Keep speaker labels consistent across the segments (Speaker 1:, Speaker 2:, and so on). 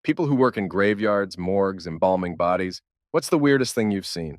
Speaker 1: People who work in graveyards, morgues, embalming bodies, what's the weirdest thing you've seen?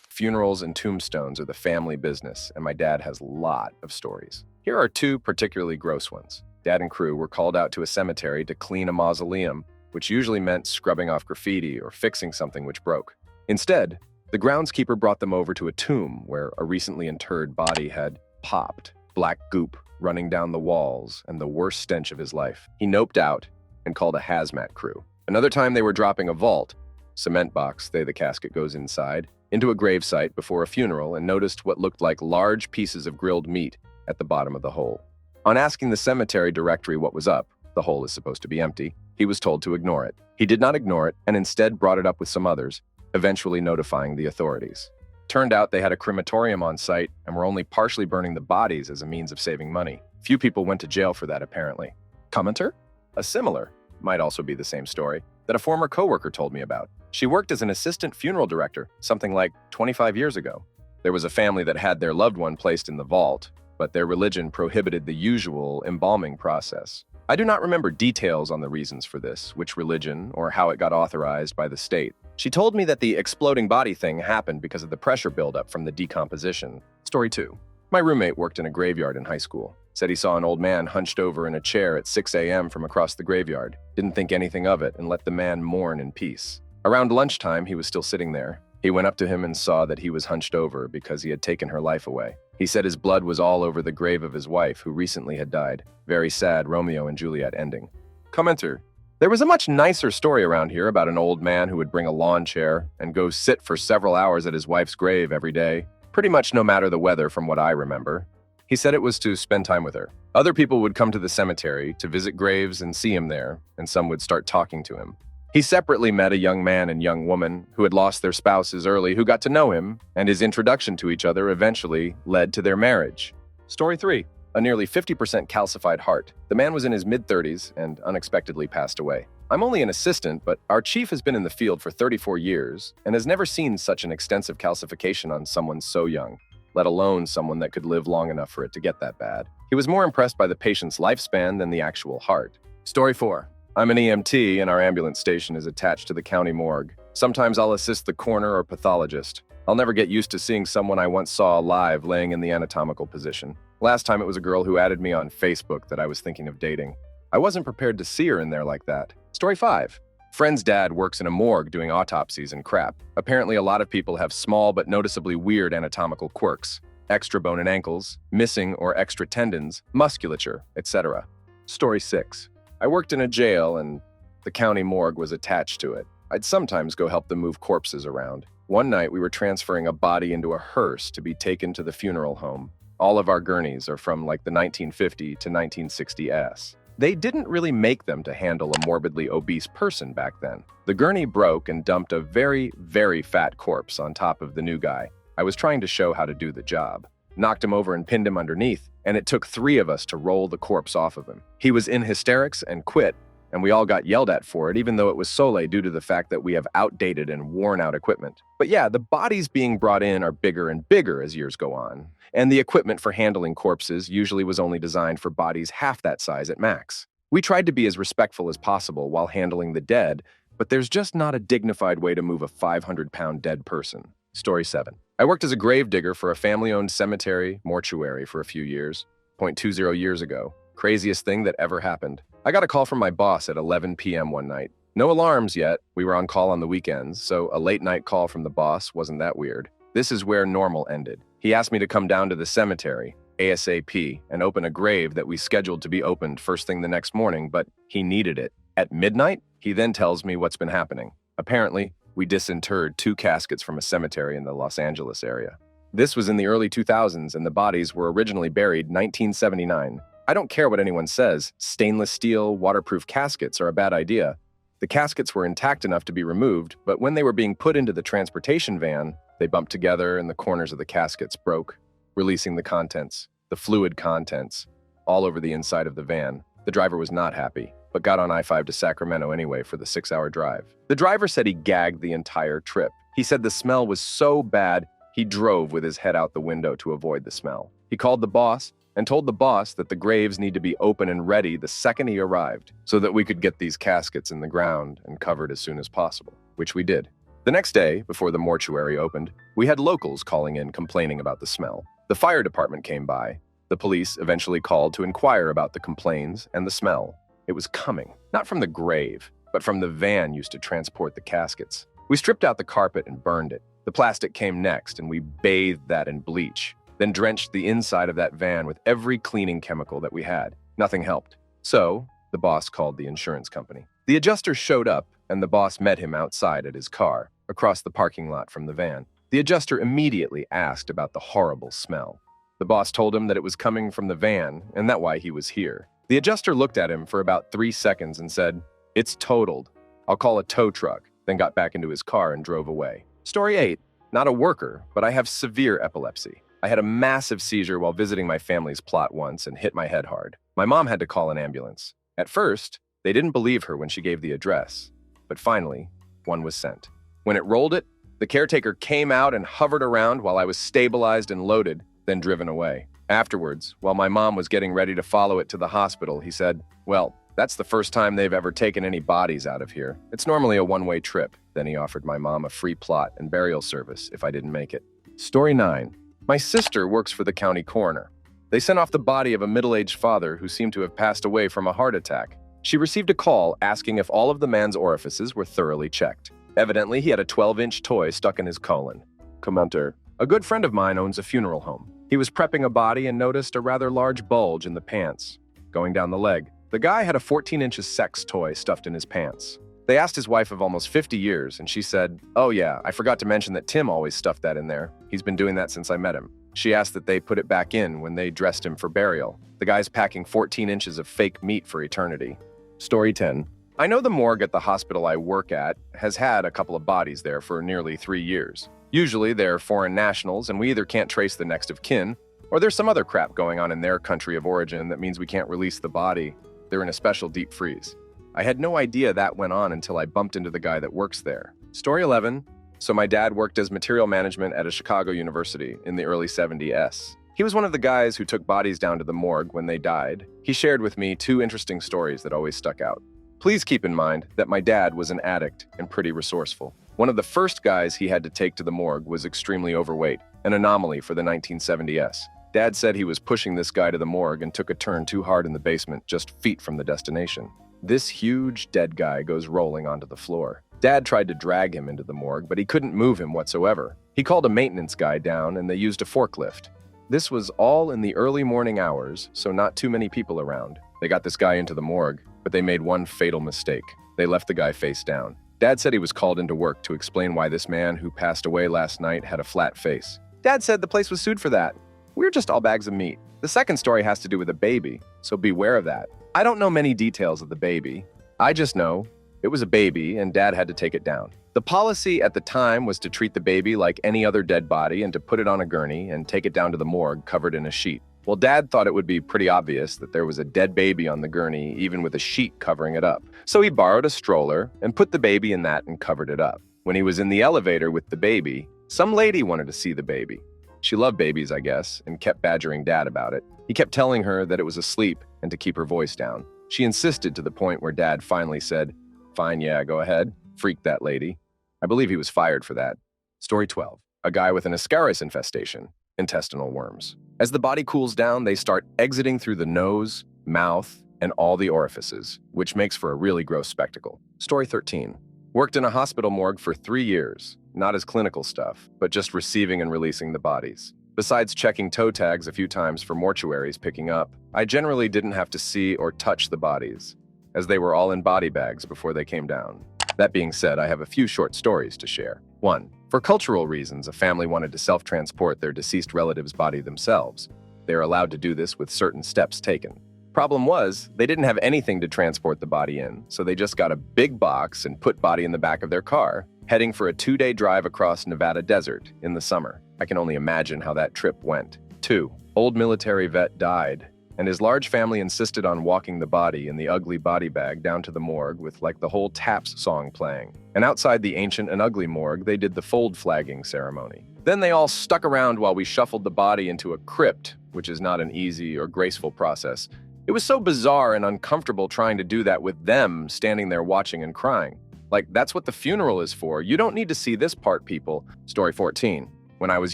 Speaker 1: Funerals and tombstones are the family business, and my dad has a lot of stories. Here are two particularly gross ones. Dad and crew were called out to a cemetery to clean a mausoleum, which usually meant scrubbing off graffiti or fixing something which broke. Instead, the groundskeeper brought them over to a tomb where a recently interred body had popped, black goop running down the walls, and the worst stench of his life. He noped out and called a hazmat crew. Another time they were dropping a vault, cement box, the casket goes inside, into a gravesite before a funeral and noticed what looked like large pieces of grilled meat at the bottom of the hole. On asking the cemetery directory what was up, the hole is supposed to be empty, he was told to ignore it. He did not ignore it and instead brought it up with some others, eventually notifying the authorities. Turned out they had a crematorium on site and were only partially burning the bodies as a means of saving money. Few people went to jail for that, apparently. Commenter? A similar, might also be the same story, that a former coworker told me about. She worked as an assistant funeral director, something like 25 years ago. There was a family that had their loved one placed in the vault, but their religion prohibited the usual embalming process. I do not remember details on the reasons for this, which religion, or how it got authorized by the state. She told me that the exploding body thing happened because of the pressure buildup from the decomposition. Story 2. My roommate worked in a graveyard in high school. Said he saw an old man hunched over in a chair at 6 a.m. from across the graveyard. Didn't think anything of it and let the man mourn in peace. Around lunchtime, he was still sitting there. He went up to him and saw that he was hunched over because he had taken her life away. He said his blood was all over the grave of his wife, who recently had died. Very sad Romeo and Juliet ending. Commenter. There was a much nicer story around here about an old man who would bring a lawn chair and go sit for several hours at his wife's grave every day, pretty much no matter the weather from what I remember. He said it was to spend time with her. Other people would come to the cemetery to visit graves and see him there, and some would start talking to him. He separately met a young man and young woman who had lost their spouses early who got to know him, and his introduction to each other eventually led to their marriage. Story 3. A nearly 50% calcified heart. The man was in his mid-30s and unexpectedly passed away. I'm only an assistant, but our chief has been in the field for 34 years and has never seen such an extensive calcification on someone so young, let alone someone that could live long enough for it to get that bad. He was more impressed by the patient's lifespan than the actual heart. Story 4. I'm an EMT and our ambulance station is attached to the county morgue. Sometimes I'll assist the coroner or pathologist. I'll never get used to seeing someone I once saw alive laying in the anatomical position. Last time it was a girl who added me on Facebook that I was thinking of dating. I wasn't prepared to see her in there like that. Story 5. Friend's dad works in a morgue doing autopsies and crap. Apparently a lot of people have small but noticeably weird anatomical quirks. Extra bone in ankles, missing or extra tendons, musculature, etc. Story 6. I worked in a jail and the county morgue was attached to it. I'd sometimes go help them move corpses around. One night we were transferring a body into a hearse to be taken to the funeral home. All of our gurneys are from like the 1950 to 1960s. They didn't really make them to handle a morbidly obese person back then. The gurney broke and dumped a very, very fat corpse on top of the new guy. I was trying to show how to do the job. Knocked him over and pinned him underneath, and it took 3 of us to roll the corpse off of him. He was in hysterics and quit, and we all got yelled at for it, even though it was solely due to the fact that we have outdated and worn-out equipment. But yeah, the bodies being brought in are bigger and bigger as years go on, and the equipment for handling corpses usually was only designed for bodies half that size at max. We tried to be as respectful as possible while handling the dead, but there's just not a dignified way to move a 500-pound dead person. Story 7. I worked as a grave digger for a family-owned cemetery mortuary for a few years, 0.20 years ago. Craziest thing that ever happened. I got a call from my boss at 11 p.m. one night. No alarms yet. We were on call on the weekends, so a late-night call from the boss wasn't that weird. This is where normal ended. He asked me to come down to the cemetery, ASAP, and open a grave that we scheduled to be opened first thing the next morning, but he needed it. At midnight, he then tells me what's been happening. Apparently, we disinterred 2 caskets from a cemetery in the Los Angeles area. This was in the early 2000s, and the bodies were originally buried 1979. I don't care what anyone says, stainless steel, waterproof caskets are a bad idea. The caskets were intact enough to be removed, but when they were being put into the transportation van, they bumped together and the corners of the caskets broke, releasing the contents, the fluid contents, all over the inside of the van. The driver was not happy, but got on I-5 to Sacramento anyway for the 6-hour drive. The driver said he gagged the entire trip. He said the smell was so bad, he drove with his head out the window to avoid the smell. He called the boss, and told the boss that the graves need to be open and ready the second he arrived so that we could get these caskets in the ground and covered as soon as possible, which we did. The next day, before the mortuary opened, we had locals calling in complaining about the smell. The fire department came by. The police eventually called to inquire about the complaints and the smell. It was coming, not from the grave, but from the van used to transport the caskets. We stripped out the carpet and burned it. The plastic came next, and we bathed that in bleach, then drenched the inside of that van with every cleaning chemical that we had. Nothing helped. So, the boss called the insurance company. The adjuster showed up, and the boss met him outside at his car, across the parking lot from the van. The adjuster immediately asked about the horrible smell. The boss told him that it was coming from the van, and that's why he was here. The adjuster looked at him for about 3 seconds and said, "It's totaled. I'll call a tow truck," then got back into his car and drove away. Story 8. Not a worker, but I have severe epilepsy. I had a massive seizure while visiting my family's plot once and hit my head hard. My mom had to call an ambulance. At first, they didn't believe her when she gave the address, but finally, one was sent. When it rolled it, the caretaker came out and hovered around while I was stabilized and loaded, then driven away. Afterwards, while my mom was getting ready to follow it to the hospital, he said, "Well, that's the first time they've ever taken any bodies out of here. It's normally a one-way trip." Then he offered my mom a free plot and burial service if I didn't make it. Story 9. My sister works for the county coroner. They sent off the body of a middle-aged father who seemed to have passed away from a heart attack. She received a call asking if all of the man's orifices were thoroughly checked. Evidently, he had a 12-inch toy stuck in his colon. Commenter. A good friend of mine owns a funeral home. He was prepping a body and noticed a rather large bulge in the pants, going down the leg. The guy had a 14-inch sex toy stuffed in his pants. They asked his wife of almost 50 years, and she said, "Oh yeah, I forgot to mention that Tim always stuffed that in there. He's been doing that since I met him." She asked that they put it back in when they dressed him for burial. The guy's packing 14 inches of fake meat for eternity. Story 10. I know the morgue at the hospital I work at has had a couple of bodies there for nearly 3 years. Usually they're foreign nationals, and we either can't trace the next of kin, or there's some other crap going on in their country of origin that means we can't release the body. They're in a special deep freeze. I had no idea that went on until I bumped into the guy that works there. Story 11. So my dad worked as material management at a Chicago university in the early 70s. He was one of the guys who took bodies down to the morgue when they died. He shared with me 2 interesting stories that always stuck out. Please keep in mind that my dad was an addict and pretty resourceful. One of the first guys he had to take to the morgue was extremely overweight, an anomaly for the 1970s. Dad said he was pushing this guy to the morgue and took a turn too hard in the basement, just feet from the destination. This huge dead guy goes rolling onto the floor. Dad tried to drag him into the morgue, but he couldn't move him whatsoever. He called a maintenance guy down and they used a forklift. This was all in the early morning hours, so not too many people around. They got this guy into the morgue, but they made one fatal mistake. They left the guy face down. Dad said he was called into work to explain why this man who passed away last night had a flat face. Dad said the place was sued for that. We're just all bags of meat. The second story has to do with a baby, so beware of that. I don't know many details of the baby. I just know it was a baby and Dad had to take it down. The policy at the time was to treat the baby like any other dead body and to put it on a gurney and take it down to the morgue covered in a sheet. Well, Dad thought it would be pretty obvious that there was a dead baby on the gurney, even with a sheet covering it up. So he borrowed a stroller and put the baby in that and covered it up. When he was in the elevator with the baby, some lady wanted to see the baby. She loved babies, I guess, and kept badgering Dad about it. He kept telling her that it was asleep and to keep her voice down. She insisted to the point where Dad finally said, "Fine, yeah, go ahead." Freaked that lady. I believe he was fired for that. Story 12. A guy with an ascaris infestation, intestinal worms. As the body cools down, they start exiting through the nose, mouth, and all the orifices, which makes for a really gross spectacle. Story 13. Worked in a hospital morgue for 3 years, not as clinical stuff, but just receiving and releasing the bodies. Besides checking toe tags a few times for mortuaries picking up, I generally didn't have to see or touch the bodies, as they were all in body bags before they came down. That being said, I have a few short stories to share. 1. For cultural reasons, a family wanted to self-transport their deceased relative's body themselves. They are allowed to do this with certain steps taken. Problem was, they didn't have anything to transport the body in, so they just got a big box and put body in the back of their car, heading for a 2-day drive across Nevada desert in the summer. I can only imagine how that trip went. 2. Old military vet died, and his large family insisted on walking the body in the ugly body bag down to the morgue with like the whole Taps song playing. And outside the ancient and ugly morgue, they did the fold flagging ceremony. Then they all stuck around while we shuffled the body into a crypt which is not an easy or graceful process. It was so bizarre and uncomfortable trying to do that with them standing there watching and crying. Like, that's what the funeral is for. You don't need to see this part, people. Story 14. When I was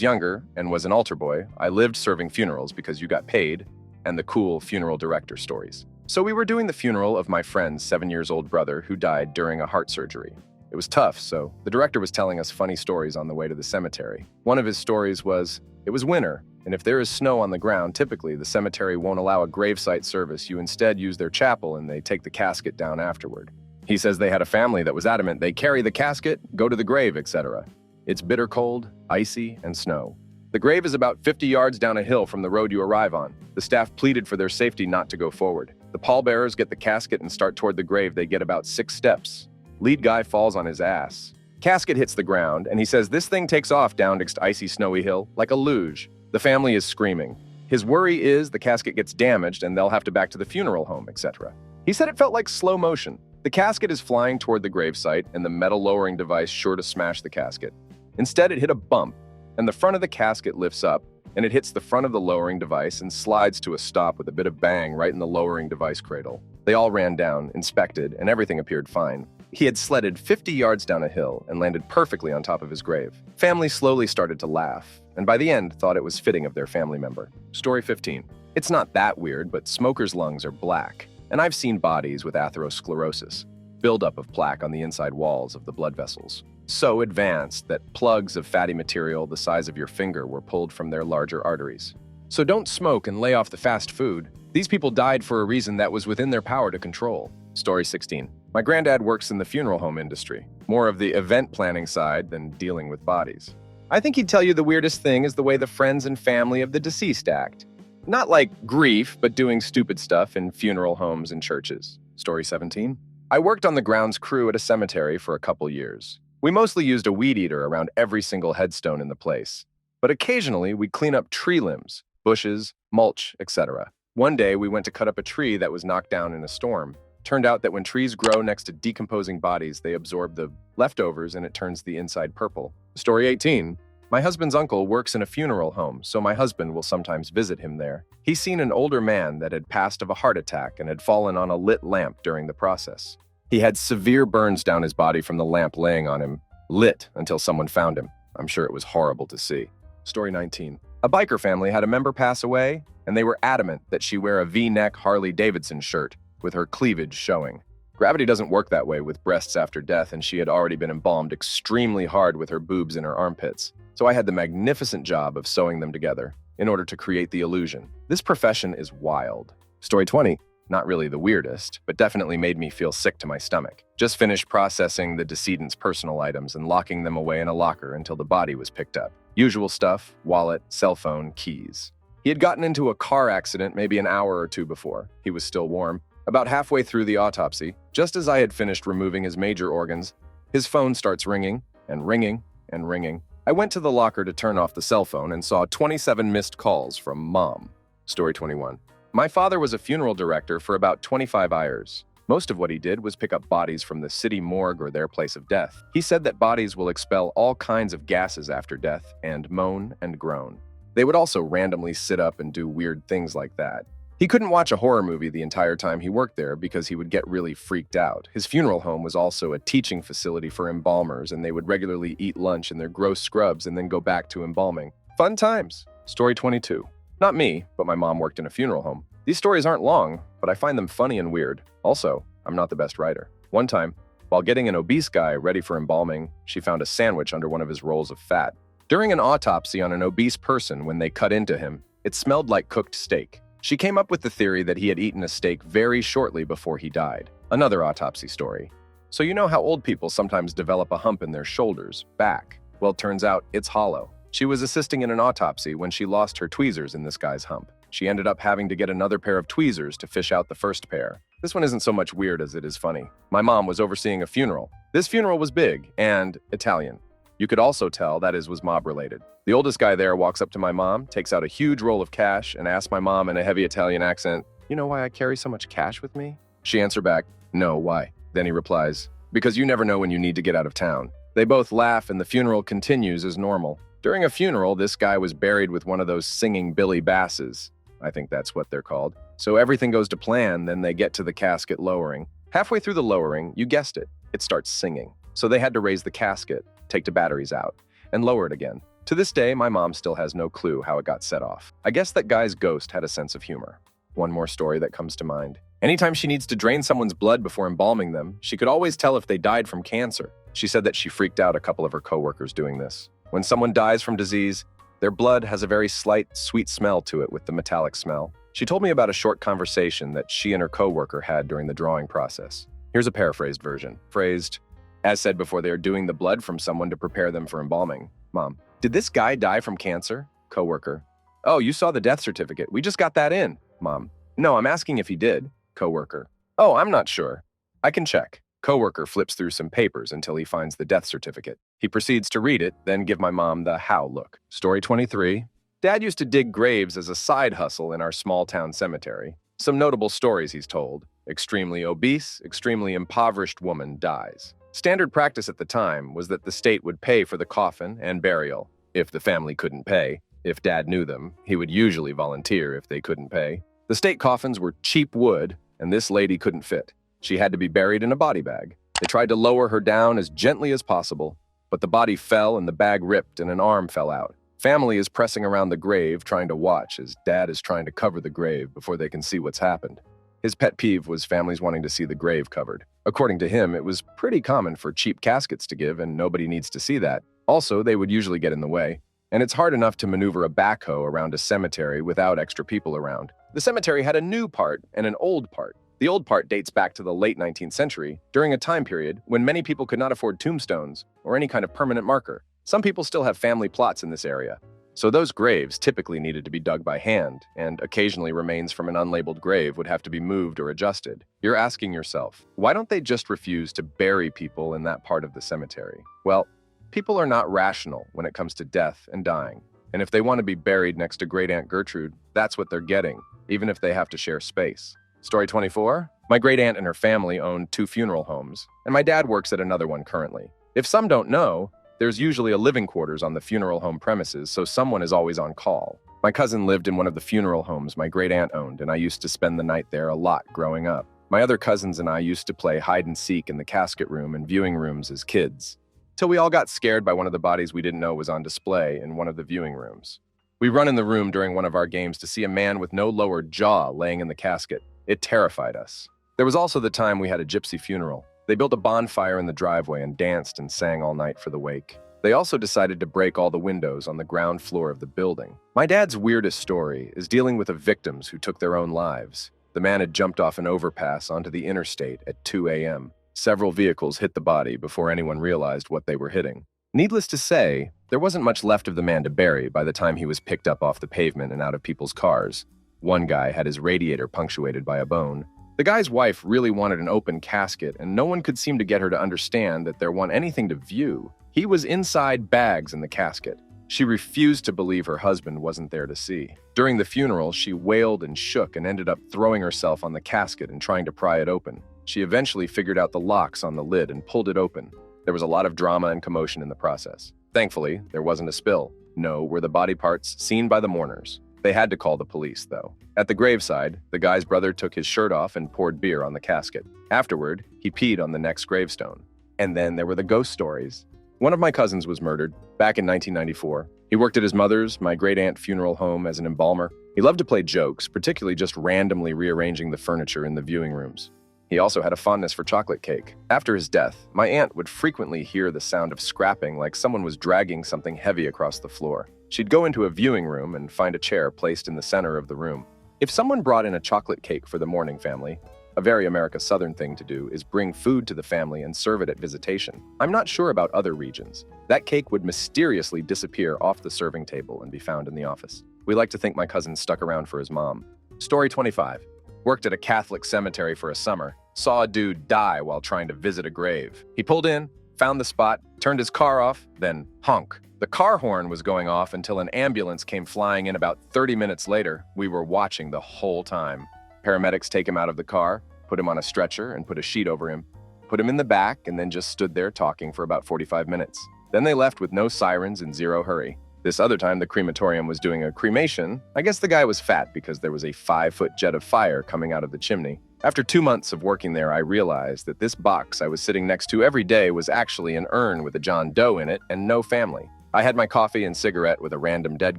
Speaker 1: younger and was an altar boy, I lived serving funerals because you got paid, and the cool funeral director stories. So we were doing the funeral of my friend's 7-year-old brother who died during a heart surgery. It was tough, so the director was telling us funny stories on the way to the cemetery. One of his stories was, it was winter, and if there is snow on the ground, typically the cemetery won't allow a gravesite service. You instead use their chapel and they take the casket down afterward. He says they had a family that was adamant they carry the casket, go to the grave, etc. It's bitter cold, icy, and snow. The grave is about 50 yards down a hill from the road you arrive on. The staff pleaded for their safety not to go forward. The pallbearers get the casket and start toward the grave. They get about 6 steps. Lead guy falls on his ass. Casket hits the ground, and he says this thing takes off down next icy snowy hill like a luge. The family is screaming. His worry is the casket gets damaged and they'll have to back to the funeral home, etc. He said it felt like slow motion. The casket is flying toward the gravesite, and the metal lowering device sure to smash the casket. Instead, it hit a bump, and the front of the casket lifts up, and it hits the front of the lowering device and slides to a stop with a bit of bang right in the lowering device cradle. They all ran down, inspected, and everything appeared fine. He had sledded 50 yards down a hill and landed perfectly on top of his grave. Family slowly started to laugh, and by the end thought it was fitting of their family member. Story 15. It's not that weird, but smokers' lungs are black, and I've seen bodies with atherosclerosis, buildup of plaque on the inside walls of the blood vessels. So advanced that plugs of fatty material the size of your finger were pulled from their larger arteries. So don't smoke and lay off the fast food. These people died for a reason that was within their power to control. Story 16. My granddad works in the funeral home industry, more of the event planning side than dealing with bodies. I think he'd tell you the weirdest thing is the way the friends and family of the deceased act. Not like grief, but doing stupid stuff in funeral homes and churches. Story 17. I worked on the grounds crew at a cemetery for a couple years. We mostly used a weed eater around every single headstone in the place. But occasionally, we'd clean up tree limbs, bushes, mulch, etc. One day, we went to cut up a tree that was knocked down in a storm. Turned out that when trees grow next to decomposing bodies, they absorb the leftovers and it turns the inside purple. Story 18. My husband's uncle works in a funeral home, so my husband will sometimes visit him there. He's seen an older man that had passed of a heart attack and had fallen on a lit lamp during the process. He had severe burns down his body from the lamp laying on him, lit until someone found him. I'm sure it was horrible to see. Story 19. A biker family had a member pass away, and they were adamant that she wear a V-neck Harley-Davidson shirt with her cleavage showing. Gravity doesn't work that way with breasts after death, and she had already been embalmed extremely hard with her boobs in her armpits. So I had the magnificent job of sewing them together in order to create the illusion. This profession is wild. Story 20. Not really the weirdest, but definitely made me feel sick to my stomach. Just finished processing the decedent's personal items and locking them away in a locker until the body was picked up. Usual stuff: wallet, cell phone, keys. He had gotten into a car accident maybe an hour or two before. He was still warm. About halfway through the autopsy, just as I had finished removing his major organs, his phone starts ringing and ringing and ringing. I went to the locker to turn off the cell phone and saw 27 missed calls from Mom. Story 21. My father was a funeral director for about 25 years. Most of what he did was pick up bodies from the city morgue or their place of death. He said that bodies will expel all kinds of gases after death and moan and groan. They would also randomly sit up and do weird things like that. He couldn't watch a horror movie the entire time he worked there because he would get really freaked out. His funeral home was also a teaching facility for embalmers, and they would regularly eat lunch in their gross scrubs and then go back to embalming. Fun times. Story 22. Not me, but my mom worked in a funeral home. These stories aren't long, but I find them funny and weird. Also, I'm not the best writer. One time, while getting an obese guy ready for embalming, she found a sandwich under one of his rolls of fat. During an autopsy on an obese person, when they cut into him, it smelled like cooked steak. She came up with the theory that he had eaten a steak very shortly before he died. Another autopsy story. So you know how old people sometimes develop a hump in their shoulders, back? Well, turns out it's hollow. She was assisting in an autopsy when she lost her tweezers in this guy's hump. She ended up having to get another pair of tweezers to fish out the first pair. This one isn't so much weird as it is funny. My mom was overseeing a funeral. This funeral was big and Italian. You could also tell that was mob-related. The oldest guy there walks up to my mom, takes out a huge roll of cash, and asks my mom in a heavy Italian accent, "You know why I carry so much cash with me?" She answers back, "No, why?" Then he replies, "Because you never know when you need to get out of town." They both laugh and the funeral continues as normal. During a funeral, this guy was buried with one of those singing Billy Basses. I think that's what they're called. So everything goes to plan, then they get to the casket lowering. Halfway through the lowering, you guessed it, it starts singing. So they had to raise the casket, take the batteries out, and lower it again. To this day, my mom still has no clue how it got set off. I guess that guy's ghost had a sense of humor. One more story that comes to mind. Anytime she needs to drain someone's blood before embalming them, she could always tell if they died from cancer. She said that she freaked out a couple of her coworkers doing this. When someone dies from disease, their blood has a very slight, sweet smell to it with the metallic smell. She told me about a short conversation that she and her coworker had during the drawing process. Here's a paraphrased version. Phrased, as said before they are doing the blood from someone to prepare them for embalming. Mom, did this guy die from cancer? Coworker, oh, you saw the death certificate. We just got that in. Mom, no, I'm asking if he did. Coworker, oh, I'm not sure. I can check. Coworker flips through some papers until he finds the death certificate. He proceeds to read it, then give my mom the how look. Story 23. Dad used to dig graves as a side hustle in our small town cemetery. Some notable stories he's told. Extremely obese, extremely impoverished woman dies. Standard practice at the time was that the state would pay for the coffin and burial, if the family couldn't pay. If Dad knew them, he would usually volunteer if they couldn't pay. The state coffins were cheap wood, and this lady couldn't fit. She had to be buried in a body bag. They tried to lower her down as gently as possible, but the body fell and the bag ripped and an arm fell out. Family is pressing around the grave trying to watch as Dad is trying to cover the grave before they can see what's happened. His pet peeve was families wanting to see the grave covered. According to him, it was pretty common for cheap caskets to give, and nobody needs to see that. Also, they would usually get in the way. And it's hard enough to maneuver a backhoe around a cemetery without extra people around. The cemetery had a new part and an old part. The old part dates back to the late 19th century, during a time period when many people could not afford tombstones or any kind of permanent marker. Some people still have family plots in this area. So those graves typically needed to be dug by hand, and occasionally remains from an unlabeled grave would have to be moved or adjusted. You're asking yourself, why don't they just refuse to bury people in that part of the cemetery? Well, people are not rational when it comes to death and dying. And if they want to be buried next to Great Aunt Gertrude, that's what they're getting, even if they have to share space. Story 24. My great aunt and her family owned 2 funeral homes, and my dad works at another one currently. If some don't know, there's usually a living quarters on the funeral home premises, so someone is always on call. My cousin lived in one of the funeral homes my great aunt owned, and I used to spend the night there a lot growing up. My other cousins and I used to play hide and seek in the casket room and viewing rooms as kids, till we all got scared by one of the bodies we didn't know was on display in one of the viewing rooms. We run in the room during one of our games to see a man with no lower jaw laying in the casket. It terrified us. There was also the time we had a gypsy funeral. They built a bonfire in the driveway and danced and sang all night for the wake. They also decided to break all the windows on the ground floor of the building. My dad's weirdest story is dealing with the victims who took their own lives. The man had jumped off an overpass onto the interstate at 2 a.m. Several vehicles hit the body before anyone realized what they were hitting. Needless to say, there wasn't much left of the man to bury by the time he was picked up off the pavement and out of people's cars. One guy had his radiator punctuated by a bone. The guy's wife really wanted an open casket, and no one could seem to get her to understand that there wasn't anything to view. He was inside bags in the casket. She refused to believe her husband wasn't there to see. During the funeral, she wailed and shook and ended up throwing herself on the casket and trying to pry it open. She eventually figured out the locks on the lid and pulled it open. There was a lot of drama and commotion in the process. Thankfully, there wasn't a spill. No were the body parts seen by the mourners. They had to call the police, though. At the graveside, the guy's brother took his shirt off and poured beer on the casket. Afterward, he peed on the next gravestone. And then there were the ghost stories. One of my cousins was murdered back in 1994. He worked at his mother's, my great-aunt funeral home as an embalmer. He loved to play jokes, particularly just randomly rearranging the furniture in the viewing rooms. He also had a fondness for chocolate cake. After his death, my aunt would frequently hear the sound of scrapping like someone was dragging something heavy across the floor. She'd go into a viewing room and find a chair placed in the center of the room. If someone brought in a chocolate cake for the mourning family, a very America Southern thing to do is bring food to the family and serve it at visitation. I'm not sure about other regions. That cake would mysteriously disappear off the serving table and be found in the office. We like to think my cousin stuck around for his mom. Story 25. Worked at a Catholic cemetery for a summer. Saw a dude die while trying to visit a grave. He pulled in, found the spot, turned his car off, then honk. The car horn was going off until an ambulance came flying in about 30 minutes later. We were watching the whole time. Paramedics take him out of the car, put him on a stretcher and put a sheet over him, put him in the back, and then just stood there talking for about 45 minutes. Then they left with no sirens and zero hurry. This other time, the crematorium was doing a cremation. I guess the guy was fat because there was a 5-foot jet of fire coming out of the chimney. After 2 months of working there, I realized that this box I was sitting next to every day was actually an urn with a John Doe in it and no family. I had my coffee and cigarette with a random dead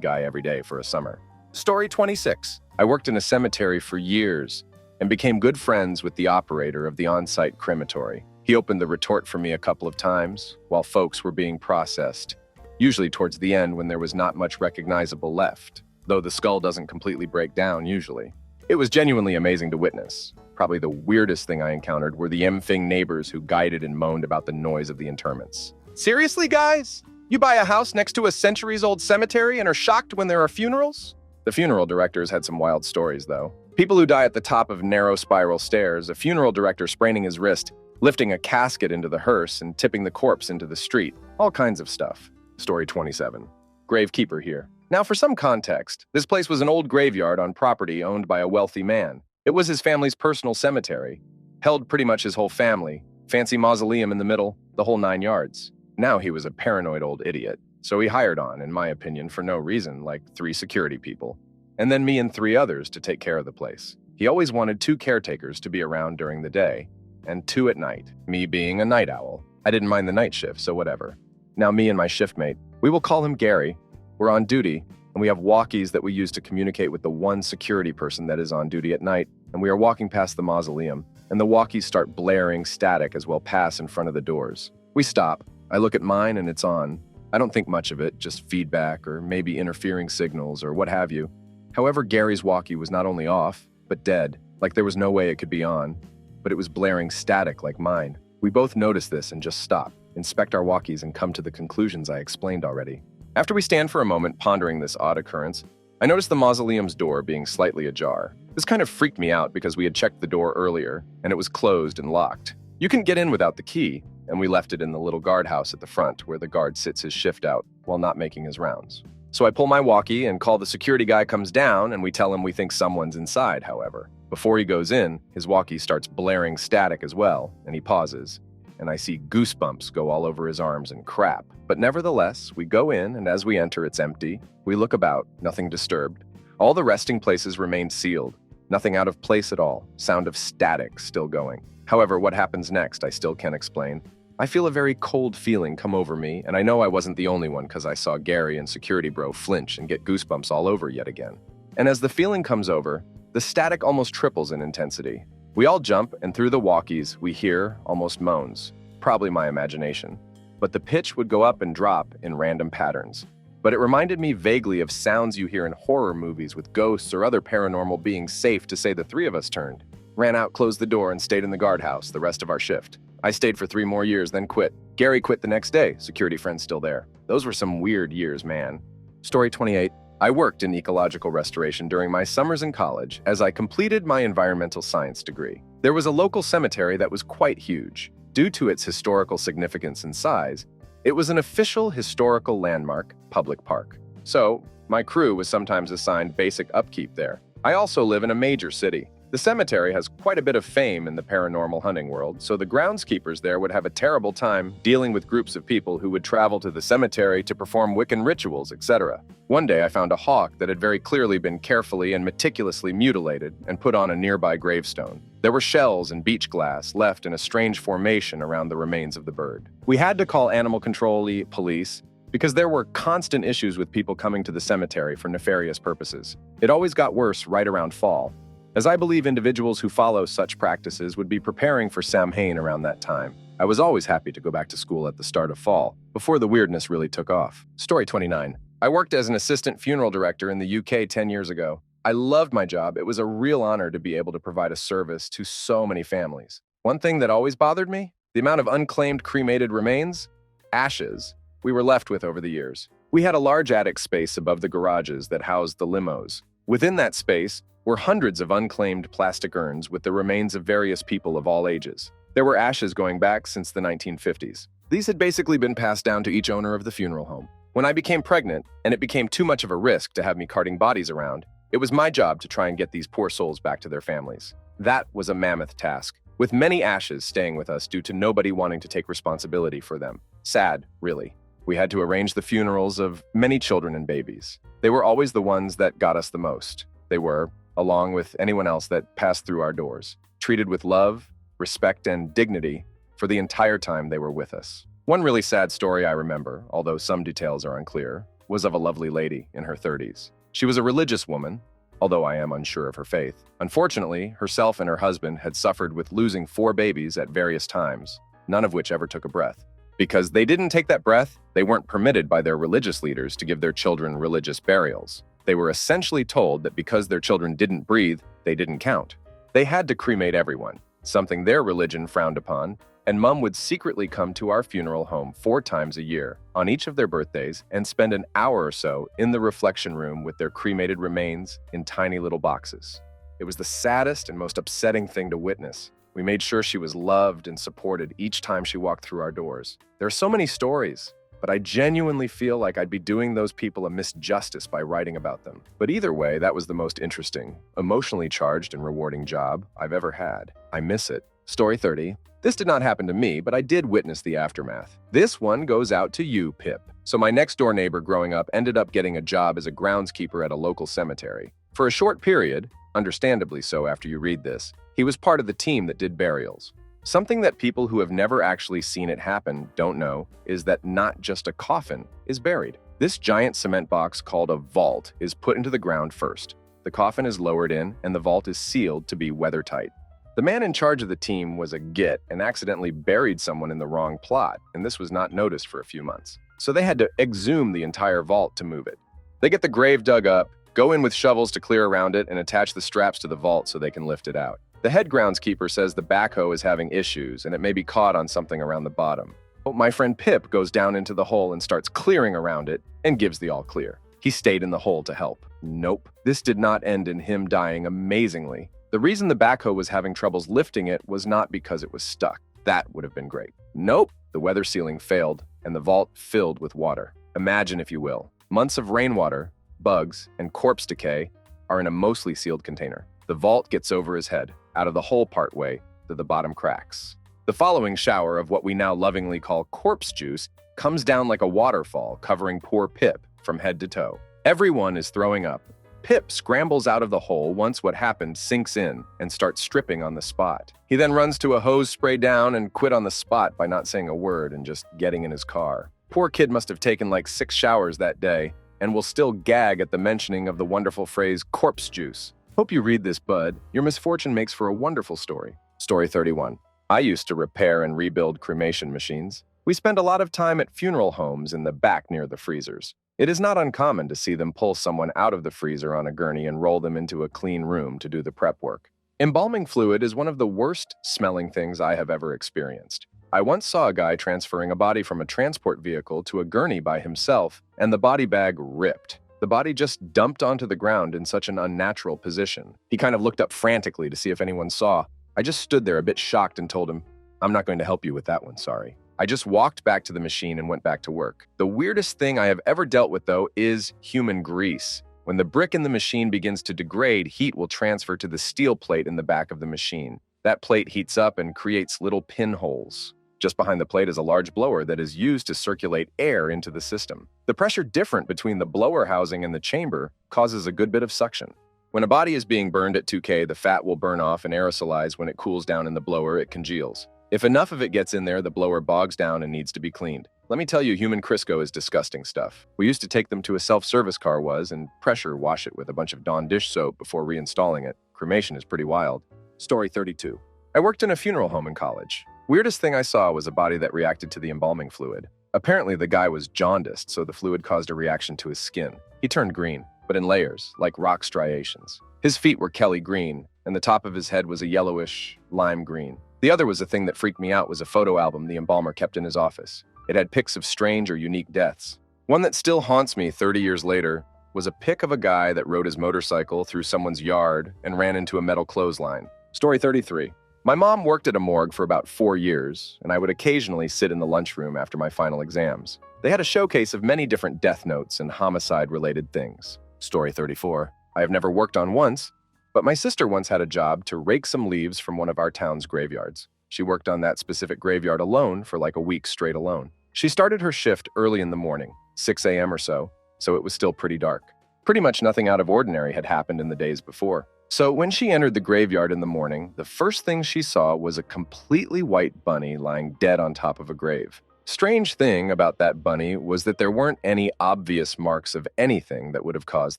Speaker 1: guy every day for a summer. Story 26. I worked in a cemetery for years and became good friends with the operator of the on-site crematory. He opened the retort for me a couple of times while folks were being processed, usually towards the end when there was not much recognizable left, though the skull doesn't completely break down usually. It was genuinely amazing to witness. Probably the weirdest thing I encountered were the M-Fing neighbors who guided and moaned about the noise of the interments. Seriously, guys? You buy a house next to a centuries-old cemetery and are shocked when there are funerals? The funeral directors had some wild stories, though. People who die at the top of narrow spiral stairs, a funeral director spraining his wrist, lifting a casket into the hearse and tipping the corpse into the street. All kinds of stuff. Story 27. Gravekeeper here. Now, for some context, this place was an old graveyard on property owned by a wealthy man. It was his family's personal cemetery. Held pretty much his whole family. Fancy mausoleum in the middle, the whole 9 yards. Now he was a paranoid old idiot. So he hired on, in my opinion, for no reason, like 3 security people. And then me and 3 others to take care of the place. He always wanted 2 caretakers to be around during the day, and 2 at night, me being a night owl. I didn't mind the night shift, so whatever. Now me and my shiftmate, we will call him Gary, we're on duty, and we have walkies that we use to communicate with the one security person that is on duty at night, and we are walking past the mausoleum, and the walkies start blaring static as we'll pass in front of the doors. We stop, I look at mine and it's on. I don't think much of it, just feedback or maybe interfering signals or what have you. However, Gary's walkie was not only off, but dead, like there was no way it could be on. But it was blaring static like mine. We both notice this and just stop, inspect our walkies, and come to the conclusions I explained already. After we stand for a moment pondering this odd occurrence, I noticed the mausoleum's door being slightly ajar. This kind of freaked me out because we had checked the door earlier, and it was closed and locked. You can get in without the key, and we left it in the little guardhouse at the front where the guard sits his shift out while not making his rounds. So I pull my walkie and call the security guy comes down, and we tell him we think someone's inside, however. Before he goes in, his walkie starts blaring static as well, and he pauses, and I see goosebumps go all over his arms and crap. But nevertheless, we go in, and as we enter, it's empty. We look about, nothing disturbed. All the resting places remain sealed, nothing out of place at all, sound of static still going. However, what happens next, I still can't explain. I feel a very cold feeling come over me, and I know I wasn't the only one because I saw Gary and security bro flinch and get goosebumps all over yet again. And as the feeling comes over, the static almost triples in intensity. We all jump, and through the walkies, we hear almost moans. Probably my imagination. But the pitch would go up and drop in random patterns. But it reminded me vaguely of sounds you hear in horror movies with ghosts or other paranormal beings safe to say the 3 of us turned. Ran out, closed the door, and stayed in the guardhouse the rest of our shift. I stayed for 3 more years, then quit. Gary quit the next day, security friend's still there. Those were some weird years, man. Story 28. I worked in ecological restoration during my summers in college as I completed my environmental science degree. There was a local cemetery that was quite huge. Due to its historical significance and size, it was an official historical landmark, public park. So, my crew was sometimes assigned basic upkeep there. I also live in a major city. The cemetery has quite a bit of fame in the paranormal hunting world, so the groundskeepers there would have a terrible time dealing with groups of people who would travel to the cemetery to perform Wiccan rituals, etc. One day I found a hawk that had very clearly been carefully and meticulously mutilated and put on a nearby gravestone. There were shells and beach glass left in a strange formation around the remains of the bird. We had to call animal control police because there were constant issues with people coming to the cemetery for nefarious purposes. It always got worse right around fall, as I believe individuals who follow such practices would be preparing for Samhain around that time. I was always happy to go back to school at the start of fall, before the weirdness really took off. Story 29. I worked as an assistant funeral director in the UK 10 years ago. I loved my job. It was a real honor to be able to provide a service to so many families. One thing that always bothered me, the amount of unclaimed cremated remains, ashes, we were left with over the years. We had a large attic space above the garages that housed the limos. Within that space were hundreds of unclaimed plastic urns with the remains of various people of all ages. There were ashes going back since the 1950s. These had basically been passed down to each owner of the funeral home. When I became pregnant, and it became too much of a risk to have me carting bodies around, it was my job to try and get these poor souls back to their families. That was a mammoth task, with many ashes staying with us due to nobody wanting to take responsibility for them. Sad, really. We had to arrange the funerals of many children and babies. They were always the ones that got us the most. They were, along with anyone else that passed through our doors, treated with love, respect, and dignity for the entire time they were with us. One really sad story I remember, although some details are unclear, was of a lovely lady in her 30s. She was a religious woman, although I am unsure of her faith. Unfortunately, herself and her husband had suffered with losing 4 babies at various times, none of which ever took a breath. Because they didn't take that breath, they weren't permitted by their religious leaders to give their children religious burials. They were essentially told that because their children didn't breathe, they didn't count. They had to cremate everyone, something their religion frowned upon, and Mom would secretly come to our funeral home 4 times a year, on each of their birthdays, and spend an hour or so in the reflection room with their cremated remains in tiny little boxes. It was the saddest and most upsetting thing to witness. We made sure she was loved and supported each time she walked through our doors. There are so many stories, but I genuinely feel like I'd be doing those people a misjustice by writing about them. But either way, that was the most interesting, emotionally charged and rewarding job I've ever had. I miss it. Story 30. This did not happen to me, but I did witness the aftermath. This one goes out to you, Pip. So my next-door neighbor growing up ended up getting a job as a groundskeeper at a local cemetery. For a short period, understandably so after you read this, he was part of the team that did burials. Something that people who have never actually seen it happen don't know is that not just a coffin is buried. This giant cement box called a vault is put into the ground first. The coffin is lowered in, and the vault is sealed to be weather-tight. The man in charge of the team was a git and accidentally buried someone in the wrong plot, and this was not noticed for a few months. So they had to exhume the entire vault to move it. They get the grave dug up, go in with shovels to clear around it, and attach the straps to the vault so they can lift it out. The head groundskeeper says the backhoe is having issues, and it may be caught on something around the bottom. But my friend Pip goes down into the hole and starts clearing around it and gives the all clear. He stayed in the hole to help. Nope. This did not end in him dying amazingly. The reason the backhoe was having troubles lifting it was not because it was stuck. That would have been great. Nope. The weather sealing failed, and the vault filled with water. Imagine, if you will, months of rainwater, bugs, and corpse decay are in a mostly sealed container. The vault gets over his head, out of the hole partway, to the bottom cracks. The following shower of what we now lovingly call corpse juice comes down like a waterfall, covering poor Pip from head to toe. Everyone is throwing up. Pip scrambles out of the hole once what happened sinks in and starts stripping on the spot. He then runs to a hose spray down and quit on the spot by not saying a word and just getting in his car. Poor kid must have taken like 6 showers that day and will still gag at the mentioning of the wonderful phrase corpse juice. Hope you read this, bud. Your misfortune makes for a wonderful story. Story 31. I used to repair and rebuild cremation machines. We spend a lot of time at funeral homes in the back near the freezers. It is not uncommon to see them pull someone out of the freezer on a gurney and roll them into a clean room to do the prep work. Embalming fluid is one of the worst smelling things I have ever experienced. I once saw a guy transferring a body from a transport vehicle to a gurney by himself, and the body bag ripped. The body just dumped onto the ground in such an unnatural position. He kind of looked up frantically to see if anyone saw. I just stood there a bit shocked and told him, "I'm not going to help you with that one, sorry." I just walked back to the machine and went back to work. The weirdest thing I have ever dealt with, though, is human grease. When the brick in the machine begins to degrade, heat will transfer to the steel plate in the back of the machine. That plate heats up and creates little pinholes. Just behind the plate is a large blower that is used to circulate air into the system. The pressure difference between the blower housing and the chamber causes a good bit of suction. When a body is being burned at 2K, the fat will burn off and aerosolize. When it cools down in the blower, it congeals. If enough of it gets in there, the blower bogs down and needs to be cleaned. Let me tell you, human Crisco is disgusting stuff. We used to take them to a self-service car and pressure wash it with a bunch of Dawn dish soap before reinstalling it. Cremation is pretty wild. Story 32. I worked in a funeral home in college. Weirdest thing I saw was a body that reacted to the embalming fluid. Apparently the guy was jaundiced, so the fluid caused a reaction to his skin. He turned green, but in layers, like rock striations. His feet were Kelly green, and the top of his head was a yellowish lime green. The other was a thing that freaked me out was a photo album the embalmer kept in his office. It had pics of strange or unique deaths. One that still haunts me 30 years later was a pic of a guy that rode his motorcycle through someone's yard and ran into a metal clothesline. Story 33. My mom worked at a morgue for about 4 years, and I would occasionally sit in the lunchroom after my final exams. They had a showcase of many different death notes and homicide-related things. Story 34. I have never worked on once, but my sister once had a job to rake some leaves from one of our town's graveyards. She worked on that specific graveyard alone for like a week straight alone. She started her shift early in the morning, 6 a.m. or so it was still pretty dark. Pretty much nothing out of ordinary had happened in the days before. So when she entered the graveyard in the morning, the first thing she saw was a completely white bunny lying dead on top of a grave. Strange thing about that bunny was that there weren't any obvious marks of anything that would have caused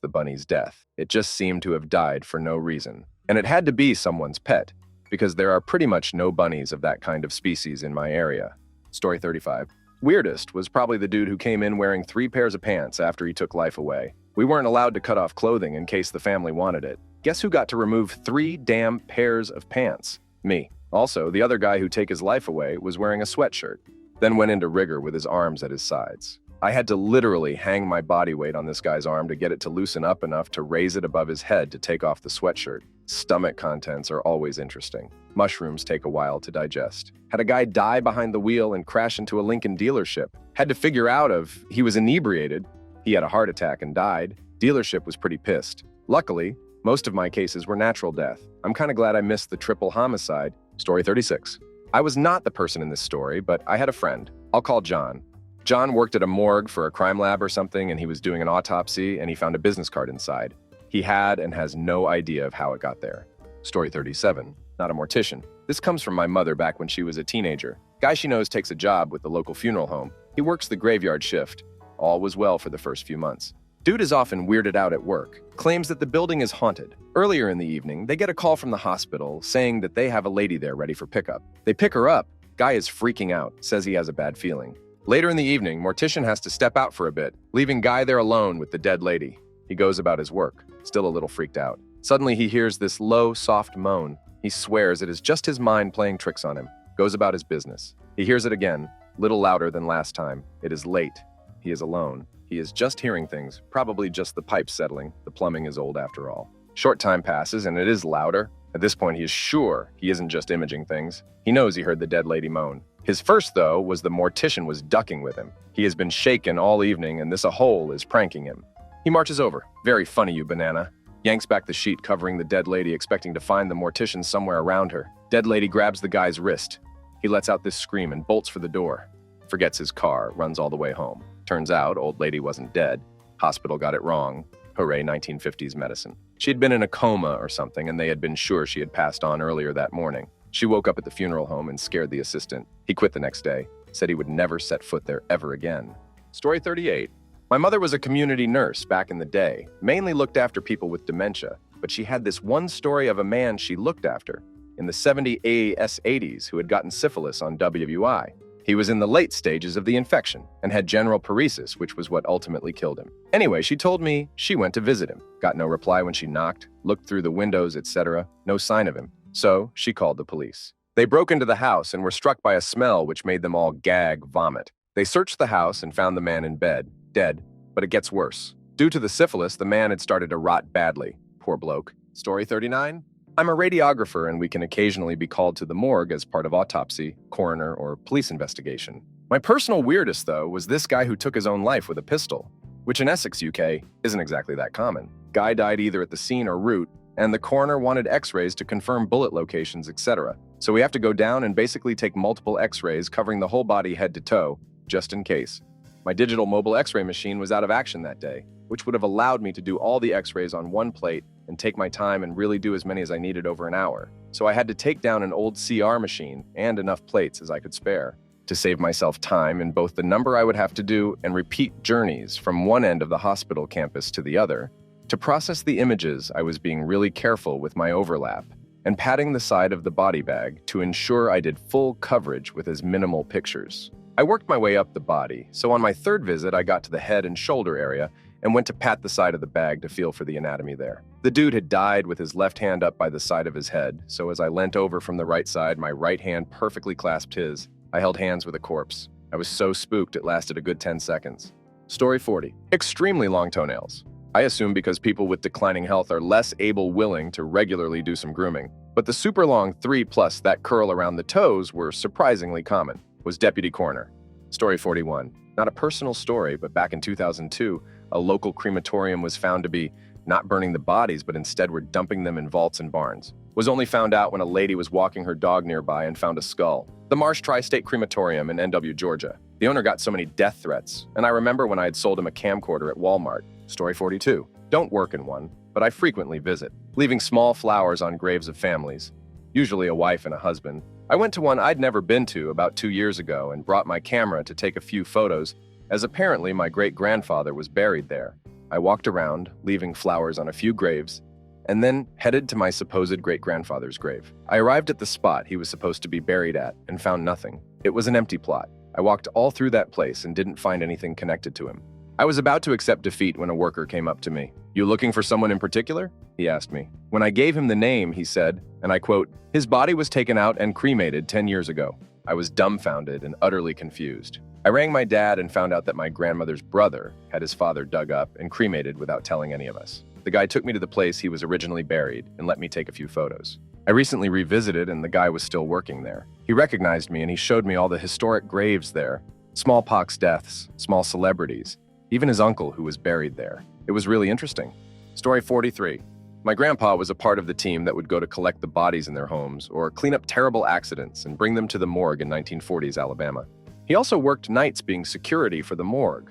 Speaker 1: the bunny's death. It just seemed to have died for no reason. And it had to be someone's pet, because there are pretty much no bunnies of that kind of species in my area. Story 35. Weirdest was probably the dude who came in wearing 3 pairs of pants after he took life away. We weren't allowed to cut off clothing in case the family wanted it. Guess who got to remove 3 damn pairs of pants? Me. Also, the other guy who took his life away was wearing a sweatshirt, then went into rigor with his arms at his sides. I had to literally hang my body weight on this guy's arm to get it to loosen up enough to raise it above his head to take off the sweatshirt. Stomach contents are always interesting. Mushrooms take a while to digest. Had a guy die behind the wheel and crash into a Lincoln dealership. Had to figure out if he was inebriated. He had a heart attack and died. Dealership was pretty pissed. Luckily, most of my cases were natural death. I'm kind of glad I missed the triple homicide. Story 36. I was not the person in this story, but I had a friend. I'll call John. John worked at a morgue for a crime lab or something, and he was doing an autopsy, and he found a business card inside. He had and has no idea of how it got there. Story 37. Not a mortician. This comes from my mother back when she was a teenager. Guy she knows takes a job with the local funeral home. He works the graveyard shift. All was well for the first few months. Dude is often weirded out at work, claims that the building is haunted. Earlier in the evening, they get a call from the hospital saying that they have a lady there ready for pickup. They pick her up. Guy is freaking out, says he has a bad feeling. Later in the evening, mortician has to step out for a bit, leaving Guy there alone with the dead lady. He goes about his work, still a little freaked out. Suddenly he hears this low, soft moan. He swears it is just his mind playing tricks on him. Goes about his business. He hears it again, little louder than last time. It is late. He is alone. He is just hearing things, probably just the pipes settling. The plumbing is old after all. Short time passes and it is louder. At this point, he is sure he isn't just imaging things. He knows he heard the dead lady moan. His first, though, was the mortician was ducking with him. He has been shaken all evening and this a hole is pranking him. He marches over. Very funny, you banana. Yanks back the sheet covering the dead lady, expecting to find the mortician somewhere around her. Dead lady grabs the guy's wrist. He lets out this scream and bolts for the door. Forgets his car, runs all the way home. Turns out, old lady wasn't dead. Hospital got it wrong. Hooray, 1950s medicine. She had been in a coma or something, and they had been sure she had passed on earlier that morning. She woke up at the funeral home and scared the assistant. He quit the next day, said he would never set foot there ever again. Story 38. My mother was a community nurse back in the day, mainly looked after people with dementia, but she had this one story of a man she looked after in the 80s who had gotten syphilis on WI. He was in the late stages of the infection and had general paresis, which was what ultimately killed him. Anyway, she told me she went to visit him. Got no reply when she knocked, looked through the windows, etc. No sign of him. So she called the police. They broke into the house and were struck by a smell which made them all gag vomit. They searched the house and found the man in bed, dead, but it gets worse. Due to the syphilis, the man had started to rot badly. Poor bloke. Story 39. I'm a radiographer and we can occasionally be called to the morgue as part of autopsy, coroner, or police investigation. My personal weirdest, though, was this guy who took his own life with a pistol, which in Essex, UK, isn't exactly that common. Guy died either at the scene or route, and the coroner wanted x-rays to confirm bullet locations, etc. So we have to go down and basically take multiple x-rays covering the whole body head to toe, just in case. My digital mobile x-ray machine was out of action that day, which would have allowed me to do all the x-rays on one plate and take my time and really do as many as I needed over an hour. So I had to take down an old CR machine and enough plates as I could spare to save myself time in both the number I would have to do and repeat journeys from one end of the hospital campus to the other. To process the images, I was being really careful with my overlap and patting the side of the body bag to ensure I did full coverage with as minimal pictures. I worked my way up the body, so on my third visit I got to the head and shoulder area and went to pat the side of the bag to feel for the anatomy there. The dude had died with his left hand up by the side of his head, so as I leant over from the right side, my right hand perfectly clasped his. I held hands with a corpse. I was so spooked it lasted a good 10 seconds. Story 40. Extremely long toenails. I assume because people with declining health are less willing to regularly do some grooming. But the super long 3 plus that curl around the toes were surprisingly common, was Deputy Coroner. Story 41. Not a personal story, but back in 2002, a local crematorium was found to be not burning the bodies, but instead were dumping them in vaults and barns. Was only found out when a lady was walking her dog nearby and found a skull. The Marsh Tri-State Crematorium in NW, Georgia. The owner got so many death threats, and I remember when I had sold him a camcorder at Walmart. Story 42. Don't work in one, but I frequently visit, leaving small flowers on graves of families, usually a wife and a husband. I went to one I'd never been to about 2 years ago and brought my camera to take a few photos, as apparently my great-grandfather was buried there. I walked around, leaving flowers on a few graves, and then headed to my supposed great-grandfather's grave. I arrived at the spot he was supposed to be buried at and found nothing. It was an empty plot. I walked all through that place and didn't find anything connected to him. I was about to accept defeat when a worker came up to me. "You looking for someone in particular?" he asked me. When I gave him the name, he said, and I quote, "His body was taken out and cremated 10 years ago." I was dumbfounded and utterly confused. I rang my dad and found out that my grandmother's brother had his father dug up and cremated without telling any of us. The guy took me to the place he was originally buried and let me take a few photos. I recently revisited and the guy was still working there. He recognized me and he showed me all the historic graves there, smallpox deaths, small celebrities, even his uncle who was buried there. It was really interesting. Story 43. My grandpa was a part of the team that would go to collect the bodies in their homes or clean up terrible accidents and bring them to the morgue in 1940s Alabama. He also worked nights being security for the morgue.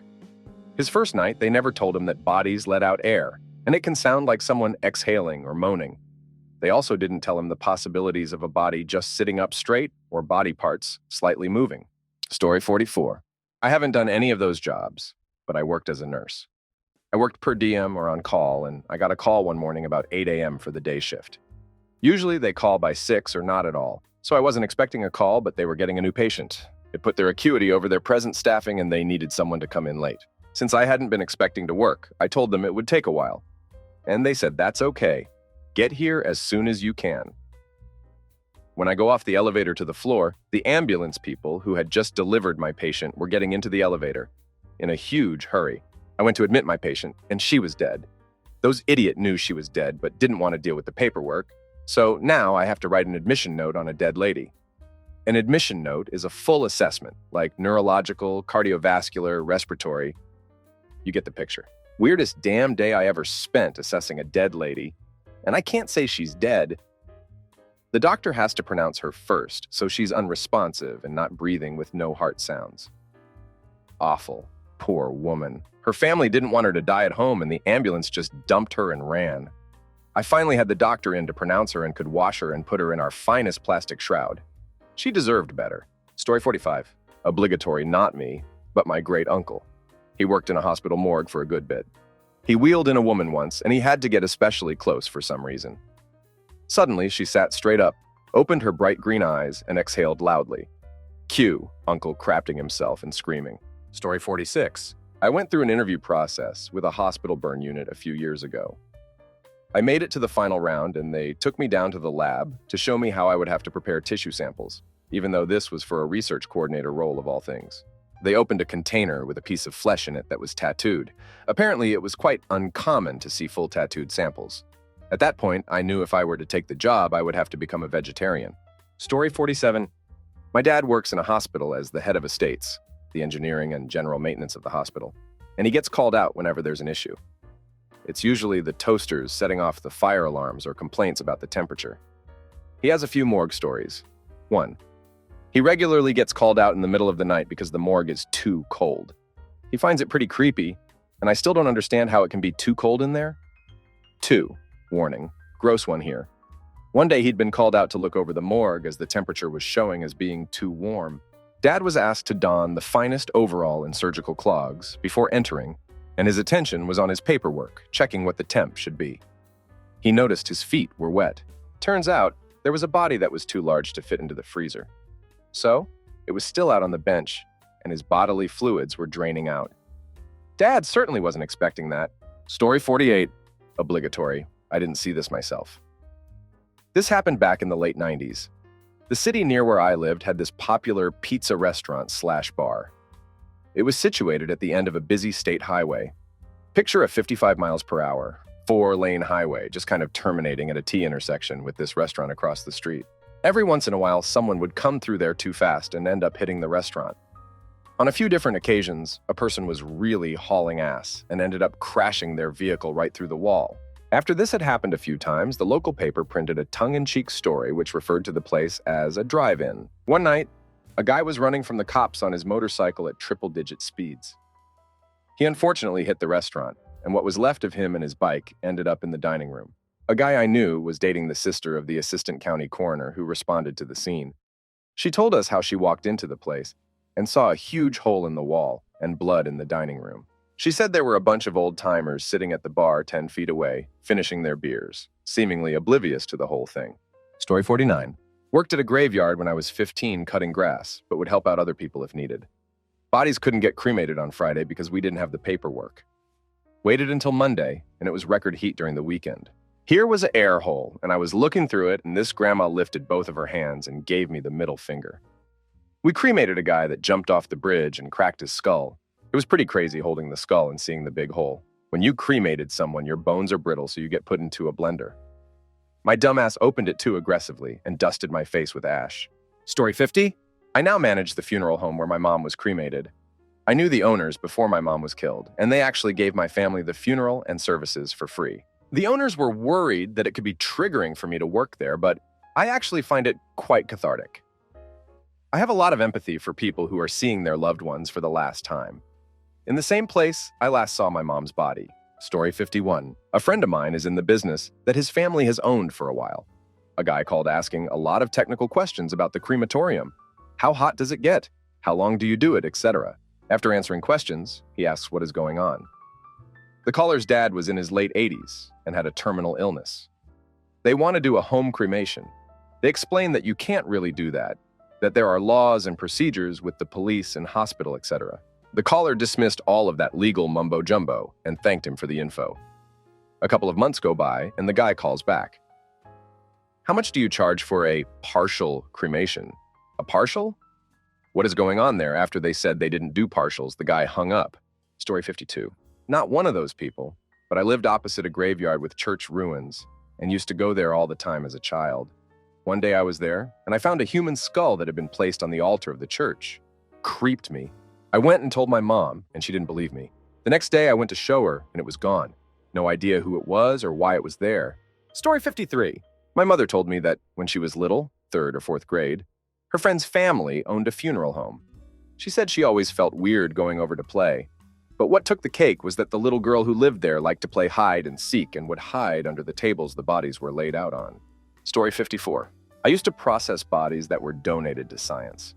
Speaker 1: His first night, they never told him that bodies let out air, and it can sound like someone exhaling or moaning. They also didn't tell him the possibilities of a body just sitting up straight or body parts slightly moving. Story 44. I haven't done any of those jobs, but I worked as a nurse. I worked per diem or on call, and I got a call one morning about 8 a.m. for the day shift. Usually they call by 6 or not at all, so I wasn't expecting a call, but they were getting a new patient. It put their acuity over their present staffing and they needed someone to come in late. Since I hadn't been expecting to work, I told them it would take a while. And they said, "That's okay. Get here as soon as you can." When I go off the elevator to the floor, the ambulance people who had just delivered my patient were getting into the elevator in a huge hurry. I went to admit my patient, and she was dead. Those idiot knew she was dead, but didn't want to deal with the paperwork. So now I have to write an admission note on a dead lady. An admission note is a full assessment, like neurological, cardiovascular, respiratory. You get the picture. Weirdest damn day I ever spent assessing a dead lady, and I can't say she's dead. The doctor has to pronounce her first, so she's unresponsive and not breathing with no heart sounds. Awful. Poor woman. Her family didn't want her to die at home, and the ambulance just dumped her and ran. I finally had the doctor in to pronounce her and could wash her and put her in our finest plastic shroud. She deserved better. Story 45. Obligatory, not me, but my great uncle. He worked in a hospital morgue for a good bit. He wheeled in a woman once, and he had to get especially close for some reason. Suddenly, she sat straight up, opened her bright green eyes, and exhaled loudly. Cue Uncle crapping himself and screaming. Story 46. I went through an interview process with a hospital burn unit a few years ago. I made it to the final round, and they took me down to the lab to show me how I would have to prepare tissue samples, even though this was for a research coordinator role of all things. They opened a container with a piece of flesh in it that was tattooed. Apparently, it was quite uncommon to see full tattooed samples. At that point, I knew if I were to take the job, I would have to become a vegetarian. Story 47. My dad works in a hospital as the head of estates, the engineering and general maintenance of the hospital, and he gets called out whenever there's an issue. It's usually the toasters setting off the fire alarms or complaints about the temperature. He has a few morgue stories. 1. He regularly gets called out in the middle of the night because the morgue is too cold. He finds it pretty creepy, and I still don't understand how it can be too cold in there. 2. Warning. Gross one here. One day he'd been called out to look over the morgue as the temperature was showing as being too warm. Dad was asked to don the finest overall and surgical clogs before entering, and his attention was on his paperwork, checking what the temp should be. He noticed his feet were wet. Turns out, there was a body that was too large to fit into the freezer. So, it was still out on the bench, and his bodily fluids were draining out. Dad certainly wasn't expecting that. Story 48. Obligatory. I didn't see this myself. This happened back in the late 90s. The city near where I lived had this popular pizza restaurant/bar. It was situated at the end of a busy state highway. Picture a 55 miles per hour, 4-lane highway, just kind of terminating at a T intersection with this restaurant across the street. Every once in a while, someone would come through there too fast and end up hitting the restaurant. On a few different occasions, a person was really hauling ass and ended up crashing their vehicle right through the wall. After this had happened a few times, the local paper printed a tongue-in-cheek story which referred to the place as a drive-in. One night, a guy was running from the cops on his motorcycle at triple-digit speeds. He unfortunately hit the restaurant, and what was left of him and his bike ended up in the dining room. A guy I knew was dating the sister of the assistant county coroner who responded to the scene. She told us how she walked into the place and saw a huge hole in the wall and blood in the dining room. She said there were a bunch of old-timers sitting at the bar 10 feet away, finishing their beers, seemingly oblivious to the whole thing. Story 49. Worked at a graveyard when I was 15 cutting grass, but would help out other people if needed. Bodies couldn't get cremated on Friday because we didn't have the paperwork. Waited until Monday, and it was record heat during the weekend. Here was an air hole, and I was looking through it, and this grandma lifted both of her hands and gave me the middle finger. We cremated a guy that jumped off the bridge and cracked his skull. It was pretty crazy holding the skull and seeing the big hole. When you cremated someone, your bones are brittle, so you get put into a blender. My dumbass opened it too aggressively and dusted my face with ash. Story 50. I now manage the funeral home where my mom was cremated. I knew the owners before my mom was killed, and they actually gave my family the funeral and services for free. The owners were worried that it could be triggering for me to work there, but I actually find it quite cathartic. I have a lot of empathy for people who are seeing their loved ones for the last time. In the same place I last saw my mom's body. Story 51. A friend of mine is in the business that his family has owned for a while. A guy called asking a lot of technical questions about the crematorium. How hot does it get? How long do you do it, etc. After answering questions, he asks what is going on. The caller's dad was in his late 80s and had a terminal illness. They want to do a home cremation. They explain that you can't really do that there are laws and procedures with the police and hospital, etc. The caller dismissed all of that legal mumbo-jumbo and thanked him for the info. A couple of months go by, and the guy calls back. How much do you charge for a partial cremation? A partial? What is going on there? After they said they didn't do partials, the guy hung up. Story 52. Not one of those people, but I lived opposite a graveyard with church ruins and used to go there all the time as a child. One day I was there, and I found a human skull that had been placed on the altar of the church. Creeped me. I went and told my mom, and she didn't believe me. The next day I went to show her, and it was gone. No idea who it was or why it was there. Story 53. My mother told me that when she was little, 3rd or 4th grade, her friend's family owned a funeral home. She said she always felt weird going over to play. But what took the cake was that the little girl who lived there liked to play hide and seek and would hide under the tables the bodies were laid out on. Story 54. I used to process bodies that were donated to science.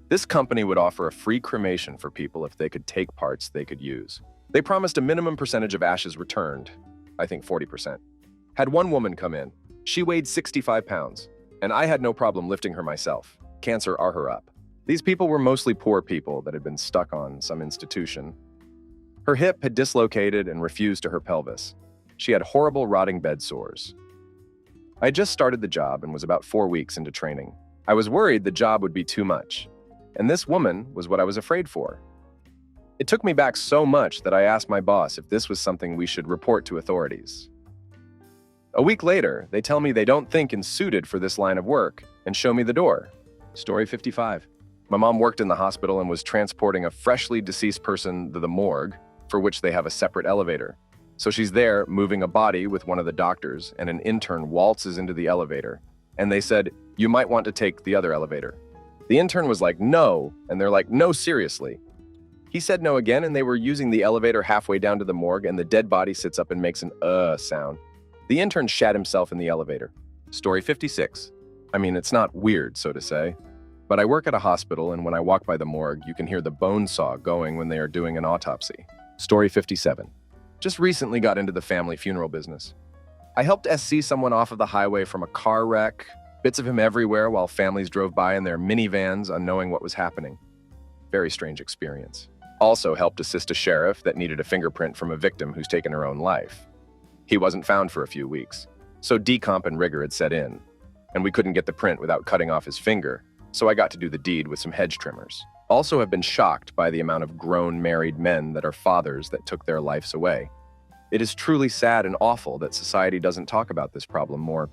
Speaker 1: This company would offer a free cremation for people if they could take parts they could use. They promised a minimum percentage of ashes returned, I think 40%. Had one woman come in. She weighed 65 pounds, and I had no problem lifting her myself. Cancer are her up. These people were mostly poor people that had been stuck on some institution. Her hip had dislocated and refused to her pelvis. She had horrible rotting bed sores. I had just started the job and was about 4 weeks into training. I was worried the job would be too much, and this woman was what I was afraid for. It took me back so much that I asked my boss if this was something we should report to authorities. A week later, they tell me they don't think I'm suited for this line of work and show me the door. Story 55. My mom worked in the hospital and was transporting a freshly deceased person to the morgue, for which they have a separate elevator. So she's there moving a body with one of the doctors, and an intern waltzes into the elevator. And they said, "You might want to take the other elevator." The intern was like, "No," and they're like, "No, seriously." He said no again, and they were using the elevator halfway down to the morgue, and the dead body sits up and makes an sound. The intern shat himself in the elevator. Story 56. I mean, it's not weird, so to say. But I work at a hospital, and when I walk by the morgue, you can hear the bone saw going when they are doing an autopsy. Story 57. Just recently got into the family funeral business. I helped SC someone off of the highway from a car wreck, bits of him everywhere while families drove by in their minivans unknowing what was happening. Very strange experience. Also helped assist a sheriff that needed a fingerprint from a victim who's taken her own life. He wasn't found for a few weeks, so decomp and rigor had set in, and we couldn't get the print without cutting off his finger, so I got to do the deed with some hedge trimmers. Also have been shocked by the amount of grown married men that are fathers that took their lives away. It is truly sad and awful that society doesn't talk about this problem more.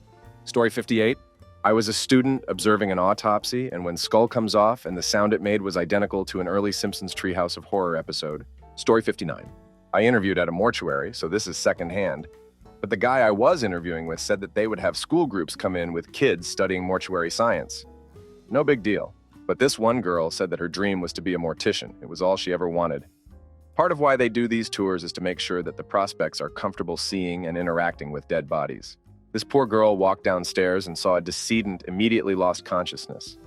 Speaker 1: Story 58. I was a student observing an autopsy, and when skull comes off and the sound it made was identical to an early Simpsons Treehouse of Horror episode. Story 59. I interviewed at a mortuary, so this is secondhand. But the guy I was interviewing with said that they would have school groups come in with kids studying mortuary science. No big deal. But this one girl said that her dream was to be a mortician. It was all she ever wanted. Part of why they do these tours is to make sure that the prospects are comfortable seeing and interacting with dead bodies. This poor girl walked downstairs and saw a decedent immediately lost consciousness.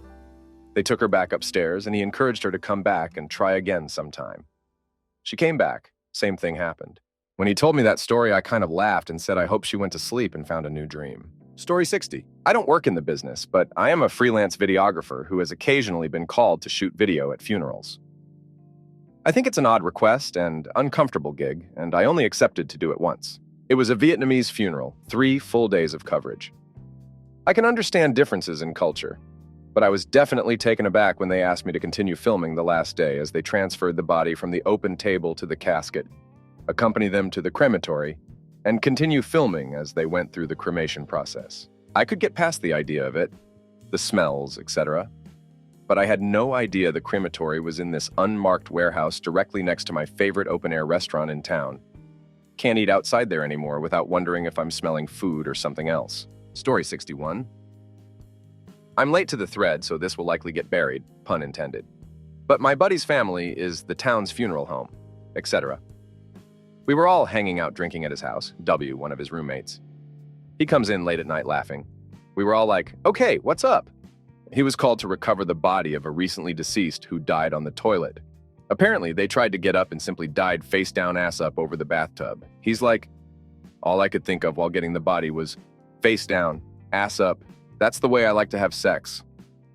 Speaker 1: They took her back upstairs, and he encouraged her to come back and try again sometime. She came back. Same thing happened. When he told me that story, I kind of laughed and said I hope she went to sleep and found a new dream. Story 60. I don't work in the business, but I am a freelance videographer who has occasionally been called to shoot video at funerals. I think it's an odd request and uncomfortable gig, and I only accepted to do it once. It was a Vietnamese funeral, 3 full days of coverage. I can understand differences in culture, but I was definitely taken aback when they asked me to continue filming the last day as they transferred the body from the open table to the casket, accompany them to the crematory, and continue filming as they went through the cremation process. I could get past the idea of it, the smells, etc., but I had no idea the crematory was in this unmarked warehouse directly next to my favorite open-air restaurant in town. Can't eat outside there anymore without wondering if I'm smelling food or something else. Story 61. I'm late to the thread, so this will likely get buried, pun intended. But my buddy's family is the town's funeral home, etc. We were all hanging out drinking at his house, W, one of his roommates. He comes in late at night laughing. We were all like, okay, what's up? He was called to recover the body of a recently deceased who died on the toilet. Apparently, they tried to get up and simply died face down, ass up over the bathtub. He's like, all I could think of while getting the body was face down, ass up. That's the way I like to have sex.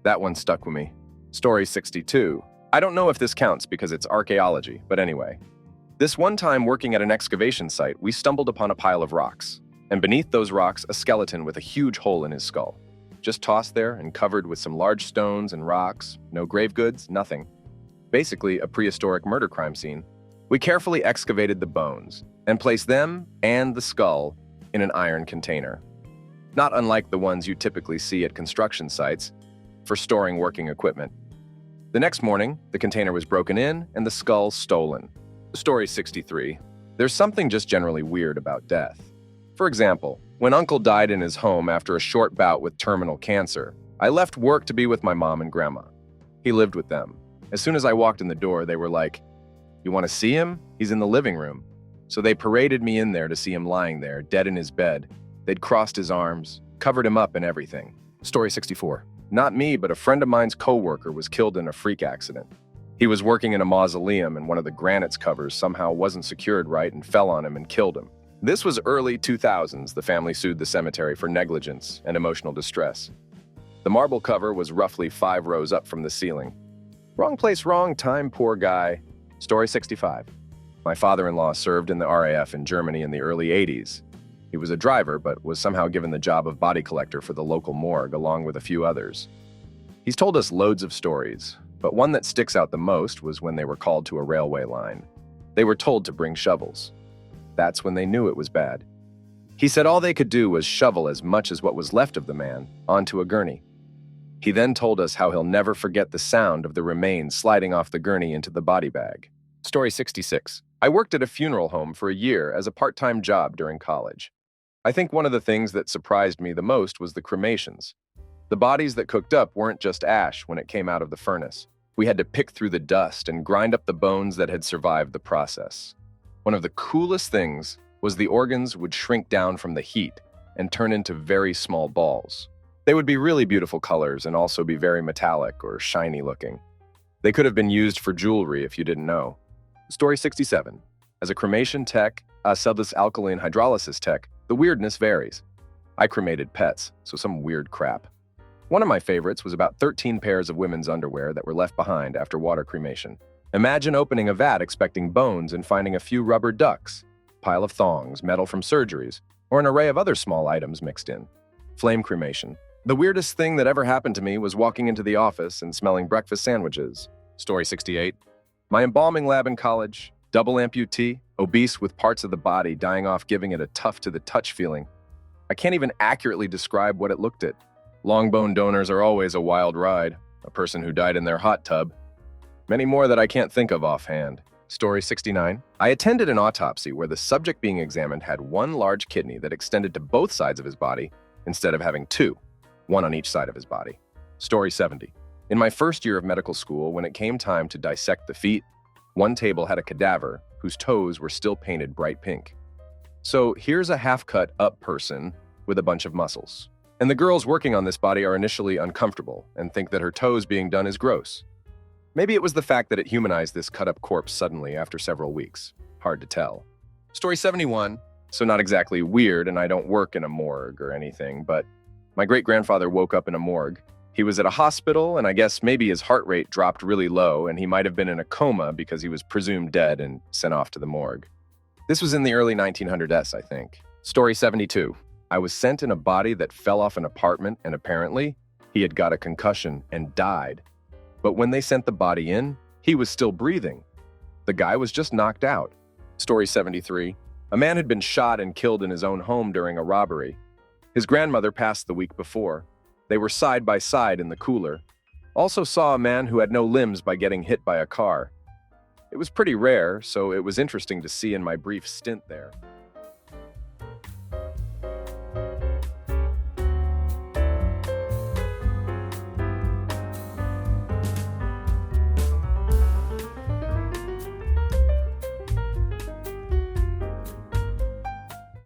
Speaker 1: That one stuck with me. Story 62. I don't know if this counts because it's archaeology, but anyway. This one time working at an excavation site, we stumbled upon a pile of rocks, and beneath those rocks, a skeleton with a huge hole in his skull. Just tossed there and covered with some large stones and rocks, no grave goods, nothing. Basically, a prehistoric murder crime scene. We carefully excavated the bones and placed them and the skull in an iron container. Not unlike the ones you typically see at construction sites for storing working equipment. The next morning, the container was broken in and the skull stolen. Story 63. There's something just generally weird about death. For example, when Uncle died in his home after a short bout with terminal cancer, I left work to be with my mom and grandma. He lived with them. As soon as I walked in the door, they were like, "You want to see him? He's in the living room." So they paraded me in there to see him lying there, dead in his bed. They'd crossed his arms, covered him up and everything. Story 64. Not me, but a friend of mine's coworker was killed in a freak accident. He was working in a mausoleum and one of the granites covers somehow wasn't secured right and fell on him and killed him. This was early 2000s. The family sued the cemetery for negligence and emotional distress. The marble cover was roughly 5 rows up from the ceiling. Wrong place, wrong time, poor guy. Story 65. My father-in-law served in the RAF in Germany in the early 80s. He was a driver, but was somehow given the job of body collector for the local morgue along with a few others. He's told us loads of stories, but one that sticks out the most was when they were called to a railway line. They were told to bring shovels. That's when they knew it was bad. He said all they could do was shovel as much as what was left of the man onto a gurney. He then told us how he'll never forget the sound of the remains sliding off the gurney into the body bag. Story 66. I worked at a funeral home for a year as a part-time job during college. I think one of the things that surprised me the most was the cremations. The bodies that cooked up weren't just ash when it came out of the furnace. We had to pick through the dust and grind up the bones that had survived the process. One of the coolest things was the organs would shrink down from the heat and turn into very small balls. They would be really beautiful colors and also be very metallic or shiny looking. They could have been used for jewelry if you didn't know. Story 67. As a cremation tech, cellulose alkaline hydrolysis tech, the weirdness varies. I cremated pets, so some weird crap. One of my favorites was about 13 pairs of women's underwear that were left behind after water cremation. Imagine opening a vat expecting bones and finding a few rubber ducks, pile of thongs, metal from surgeries, or an array of other small items mixed in. Flame cremation. The weirdest thing that ever happened to me was walking into the office and smelling breakfast sandwiches. Story 68. My embalming lab in college, double amputee, obese with parts of the body dying off giving it a tough-to-the-touch feeling. I can't even accurately describe what it looked at. Long bone donors are always a wild ride. A person who died in their hot tub. Many more that I can't think of offhand. Story 69. I attended an autopsy where the subject being examined had one large kidney that extended to both sides of his body instead of having two, one on each side of his body. Story 70. In my first year of medical school, when it came time to dissect the feet, one table had a cadaver whose toes were still painted bright pink. So here's a half-cut up person with a bunch of muscles. And the girls working on this body are initially uncomfortable and think that her toes being done is gross. Maybe it was the fact that it humanized this cut-up corpse suddenly after several weeks. Hard to tell. Story 71. So not exactly weird, and I don't work in a morgue or anything, but my great-grandfather woke up in a morgue. He was at a hospital, and I guess maybe his heart rate dropped really low, and he might have been in a coma because he was presumed dead and sent off to the morgue. This was in the early 1900s, I think. Story 72. I was sent in a body that fell off an apartment, and apparently, he had got a concussion and died. But when they sent the body in, he was still breathing. The guy was just knocked out. Story 73. A man had been shot and killed in his own home during a robbery. His grandmother passed the week before. They were side by side in the cooler. Also saw a man who had no limbs by getting hit by a car. It was pretty rare, so it was interesting to see in my brief stint there.